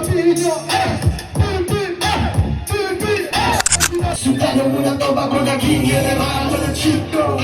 sabihin nyo, Sundalo mo na to bago naging general ng Chico.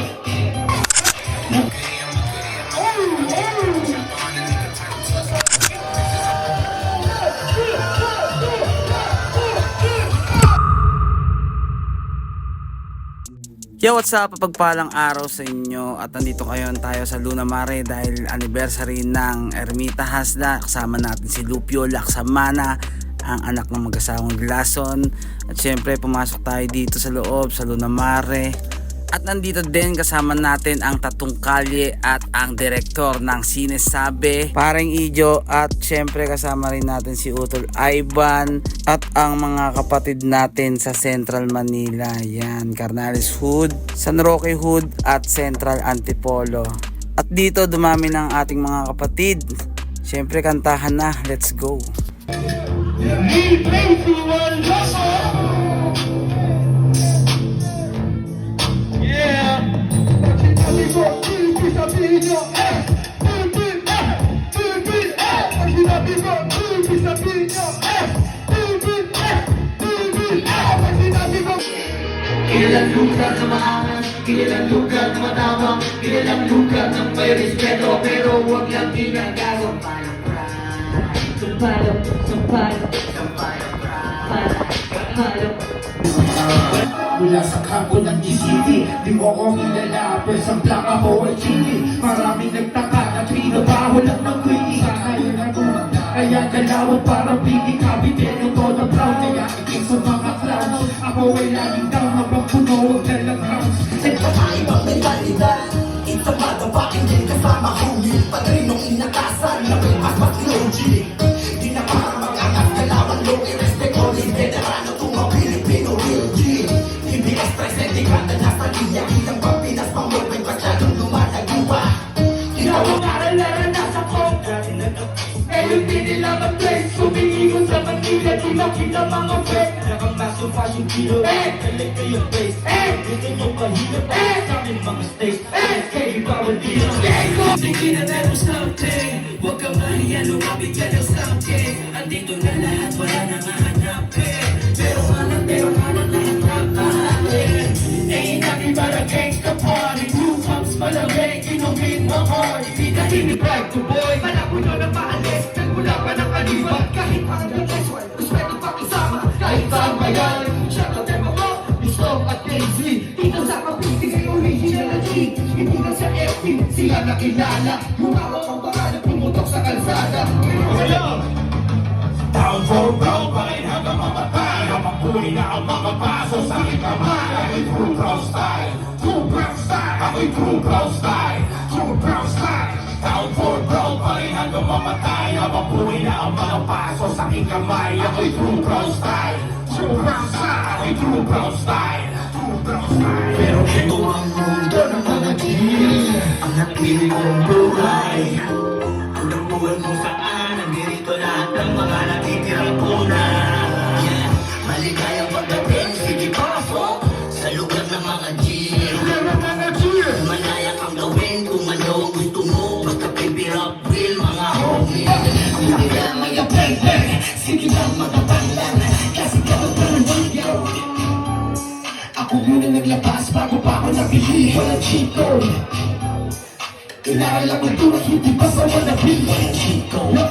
Yo, what's up? Pagpalang araw sa inyo at nandito ngayon tayo sa Luna Mare dahil anniversary ng Ermita Hasda. Kasama natin si Lupio Laksamana, ang anak ng mag-asawang Glason. At syempre pumasok tayo dito sa loob sa Luna Mare. At nandito din kasama natin ang Tatong Kalye at ang direktor ng Sinesabe, Pareng Ijo. At syempre kasama rin natin si Utol Ivan at ang mga kapatid natin sa Central Manila. Yan, Carnales Hood, San Roque Hood at Central Antipolo. At dito dumami ng ating mga kapatid. Syempre kantahan na, let's go. Kilalang lugar na maangas, kilalang lugar na matapang, kilalang lugar na may respeto, pero huwag lang ginagawa. Sampalok, sampalok, sampalok, sampalok. Mula sa kampo ng DCT, di mo ko kilala, pero sa black ako ay chili. Maraming nagtaka na trinabaho lang ng quickie. Kakain ako, kaya dalawang parang pili. Kabitero to na brown, kaya ikin sa mga clowns. Ako ay laging down, habang puno ang dalang house. Nagpakaibang mentalidad, it's a motherfucking day. Kasama huli, padrinong inakasan, na may mas logic. Di na parang mga kalawang low, i-respect all these veterano, itong mga Pilipino real G. Hindi ka stress, hindi ka na nasa linya. Ilang Pampinas, pang-mobile, masyadong lumalago pa. Ginawang aral-aral nasa kongka. Ngayon di nila mag-place, sumingigon sa Manila. Di makita mga fake. Nakamaso fashion kilo, balik kayo face. Gusto nyo kahilap, sa amin mga stage. Kayo bawal dito. Sige na meron something, huwag kang mahiya, lumapit ka ng something. Andito na lahat, wala na mahanapin. Pero kanan lahat napahalin. Ain't nothing but a gangsta party. Two pumps malamig, inumin mo hard. Di na hinibag to boy, malabo nyo na maalis. Nagmula pa ng kaliwag, kahit ang nagkas. Respeto pa kasama, kahit saan bayan. Shoutout them ako, Listong at KZ. Dito sa Cavite, kay original na G. Hindi na sa FP, sila nakilala. Humawak ang pangalan, pumutok sa kalsada. Down for brown pa rin hanggang mamatay. Habang huli na ang mga paso sa aking kamay. Ako'y true brown style, true brown style. Ako'y true brown style, true brown style. Down for brown pa rin hanggang mamatay. Habang huli na ang mga paso sa aking kamay. Ako'y true brown style, true brown style. Ako'y true brown style, true brown style. Pero ito ang mundo ng mga tingin, ang napili kong buhay. Ang buwan kung saan, nandito lahat ng mga natitirang kuna. Yeah, maligayang pagdating, sige pasok sa lugar ng mga G. Malaya kang gawin kung ano ang gusto mo, basta pipirap will mga homie. Hindi na mga play, sige lang magpapanglan, kasi kapag parang ako muna naglabas bago pa ako nabili. Walang cheat code, inaral ang kultura, hindi pa sa manabili. Walang cheat code,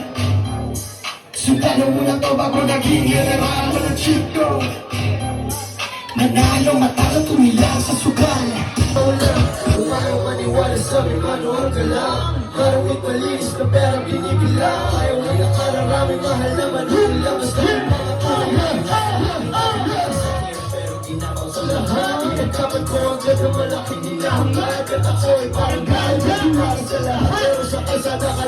sundalo muna to bago naging general. Walang cheat code, nanalo matalo tumilang sa sugal. Kung ayaw maniwala sa amin, manual ka lang. Parang ipalinis ka pera binibilang. Ayaw na nakararami, mahal naman hula. Basta yung mga kahayan, pero ginakaw sa lahat. Pinagkapan ko ang ganda malaking hinahangat. At ako'y parang gaya, para sa lahat. Pero sa kalsada ka